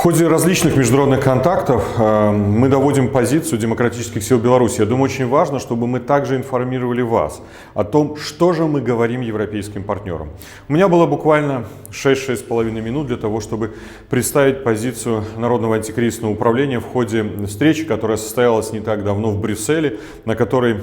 ходе различных международных контактов мы доводим позицию демократических сил Беларуси. Я думаю, очень важно, чтобы мы также информировали вас о том, что же мы говорим европейским партнерам. У меня было буквально 6-6,5 минут для того, чтобы представить позицию Народного антикризисного управления в ходе встречи, которая состоялась не так давно в Брюсселе, на которой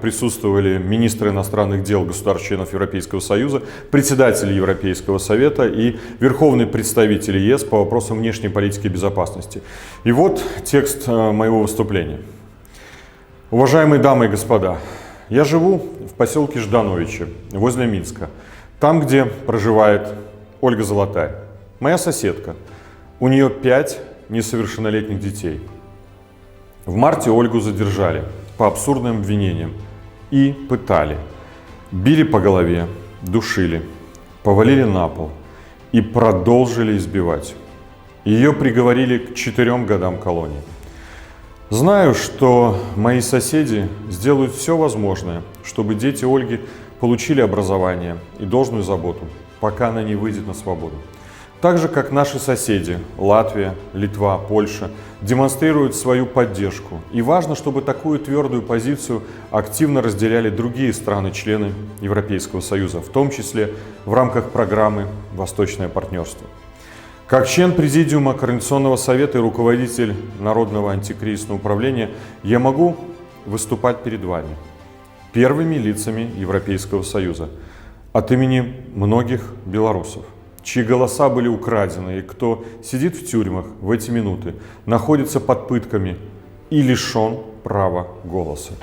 присутствовали министры иностранных дел государств-членов Европейского Союза, председатели Европейского Совета и верховный представитель ЕС по вопросам внешней политики и безопасности. И вот текст моего выступления. Уважаемые дамы и господа, я живу в поселке Ждановичи, возле Минска, там, где проживает Ольга Золотарь, моя соседка. У нее 5 несовершеннолетних детей. В марте Ольгу задержали по абсурдным обвинениям и пытали. Били по голове, душили, повалили на пол и продолжили избивать. Ее приговорили к 4 годам колонии. Знаю, что мои соседи сделают все возможное, чтобы дети Ольги получили образование и должную заботу, пока она не выйдет на свободу. Так же, как наши соседи Латвия, Литва, Польша демонстрируют свою поддержку. И важно, чтобы такую твердую позицию активно разделяли другие страны-члены Европейского Союза, в том числе в рамках программы «Восточное партнерство». Как член Президиума Координационного совета и руководитель Народного антикризисного управления я могу выступать перед вами, первыми лицами Европейского Союза, от имени многих белорусов, чьи голоса были украдены и кто сидит в тюрьмах в эти минуты, находится под пытками и лишен права голоса.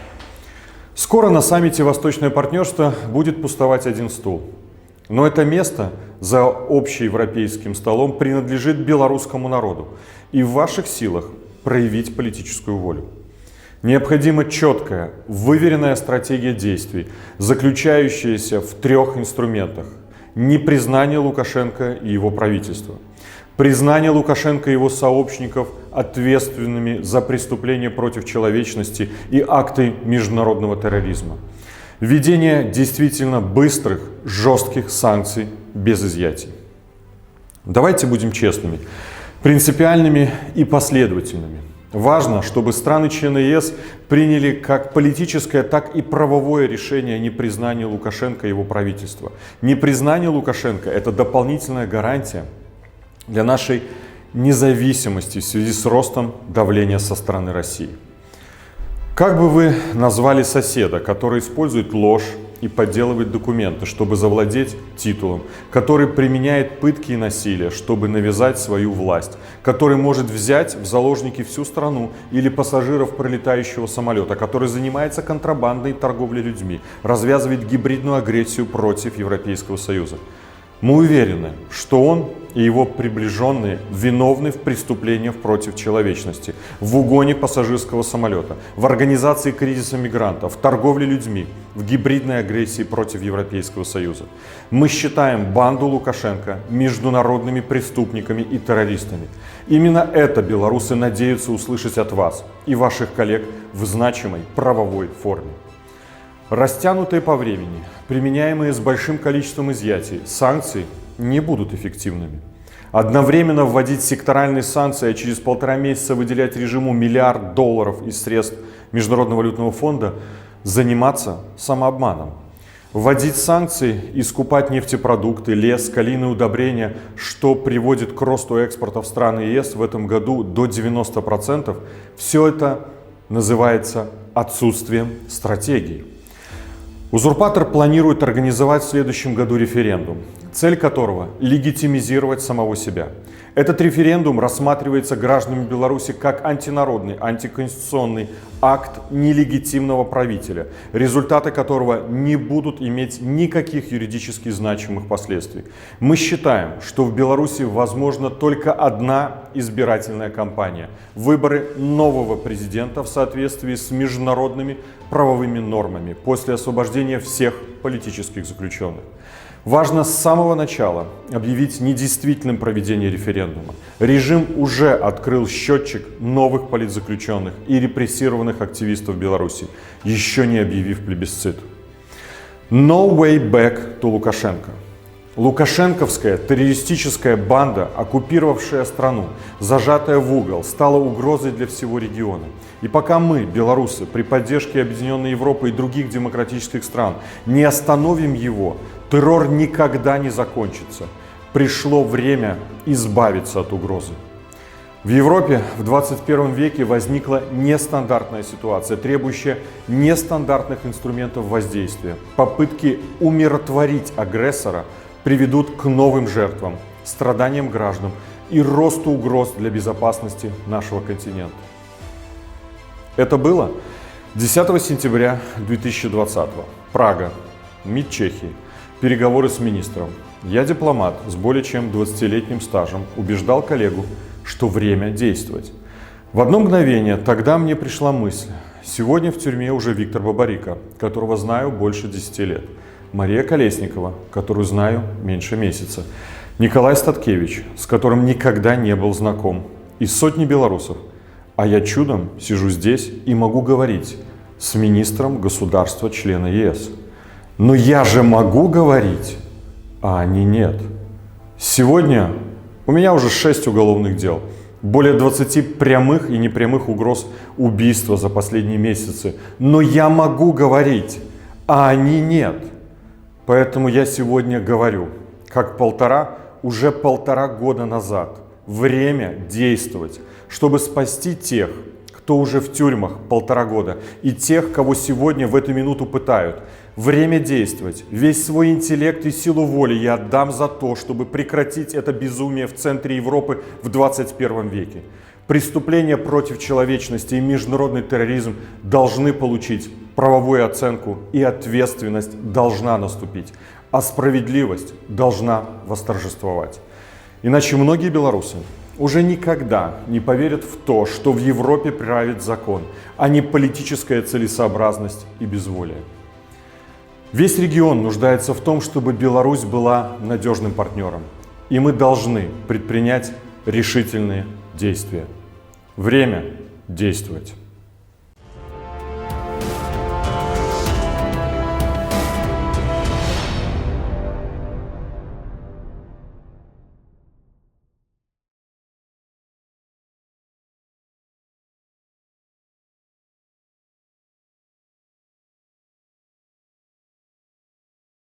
Скоро на саммите «Восточное партнерство» будет пустовать один стул. Но это место за общеевропейским столом принадлежит белорусскому народу, и в ваших силах проявить политическую волю. Необходима четкая, выверенная стратегия действий, заключающаяся в 3 инструментах. Непризнание Лукашенко и его правительства, признание Лукашенко и его сообщников ответственными за преступления против человечности и акты международного терроризма, введение действительно быстрых, жестких санкций без изъятий. Давайте будем честными, принципиальными и последовательными. Важно, чтобы страны-члены ЕС приняли как политическое, так и правовое решение о непризнании Лукашенко и его правительства. Непризнание Лукашенко – это дополнительная гарантия для нашей независимости в связи с ростом давления со стороны России. Как бы вы назвали соседа, который использует ложь и подделывает документы, чтобы завладеть титулом, который применяет пытки и насилие, чтобы навязать свою власть, который может взять в заложники всю страну или пассажиров пролетающего самолета, который занимается контрабандой и торговлей людьми, развязывает гибридную агрессию против Европейского Союза? Мы уверены, что он и его приближенные виновны в преступлениях против человечности, в угоне пассажирского самолета, в организации кризиса мигрантов, в торговле людьми, в гибридной агрессии против Европейского Союза. Мы считаем банду Лукашенко международными преступниками и террористами. Именно это белорусы надеются услышать от вас и ваших коллег в значимой правовой форме. Растянутые по времени, применяемые с большим количеством изъятий, санкции не будут эффективными. Одновременно вводить секторальные санкции, а через 1,5 месяца выделять режиму $1 миллиард из средств Международного валютного фонда, заниматься самообманом. Вводить санкции и скупать нефтепродукты, лес, калийные удобрения, что приводит к росту экспорта в страны ЕС в этом году до 90%, все это называется отсутствием стратегии. Узурпатор планирует организовать в следующем году референдум, цель которого – легитимизировать самого себя. Этот референдум рассматривается гражданами Беларуси как антинародный, антиконституционный акт нелегитимного правителя, результаты которого не будут иметь никаких юридически значимых последствий. Мы считаем, что в Беларуси возможна только одна избирательная кампания – выборы нового президента в соответствии с международными правовыми нормами после освобождения всех политических заключенных. Важно с самого начала объявить недействительным проведение референдума. Режим уже открыл счетчик новых политзаключенных и репрессированных активистов Беларуси, еще не объявив плебисцит. No way back to Лукашенко. Лукашенковская террористическая банда, оккупировавшая страну, зажатая в угол, стала угрозой для всего региона. И пока мы, белорусы, при поддержке Объединенной Европы и других демократических стран не остановим его, террор никогда не закончится. Пришло время избавиться от угрозы. В Европе в 21 веке возникла нестандартная ситуация, требующая нестандартных инструментов воздействия. Попытки умиротворить агрессора приведут к новым жертвам, страданиям граждан и росту угроз для безопасности нашего континента. Это было 10 сентября 2020. Прага, МИД Чехии, переговоры с министром. Я, дипломат с более чем 20-летним стажем, убеждал коллегу, что время действовать. В одно мгновение тогда мне пришла мысль. Сегодня в тюрьме уже Виктор Бабарико, которого знаю больше 10 лет. Мария Колесникова, которую знаю меньше месяца. Николай Статкевич, с которым никогда не был знаком. И сотни белорусов. А я чудом сижу здесь и могу говорить с министром государства-члена ЕС. Но я же могу говорить, а они нет. Сегодня у меня уже 6 уголовных дел. Более 20 прямых и непрямых угроз убийства за последние месяцы. Но я могу говорить, а они нет. Поэтому я сегодня говорю, как уже полтора года назад. Время действовать, чтобы спасти тех, кто уже в тюрьмах 1,5 года, и тех, кого сегодня в эту минуту пытают. Время действовать. Весь свой интеллект и силу воли я отдам за то, чтобы прекратить это безумие в центре Европы в 21 веке. Преступления против человечности и международный терроризм должны получить правовую оценку, и ответственность должна наступить, а справедливость должна восторжествовать. Иначе многие белорусы уже никогда не поверят в то, что в Европе правит закон, а не политическая целесообразность и безволие. Весь регион нуждается в том, чтобы Беларусь была надежным партнером, и мы должны предпринять решительные действия. Время действовать.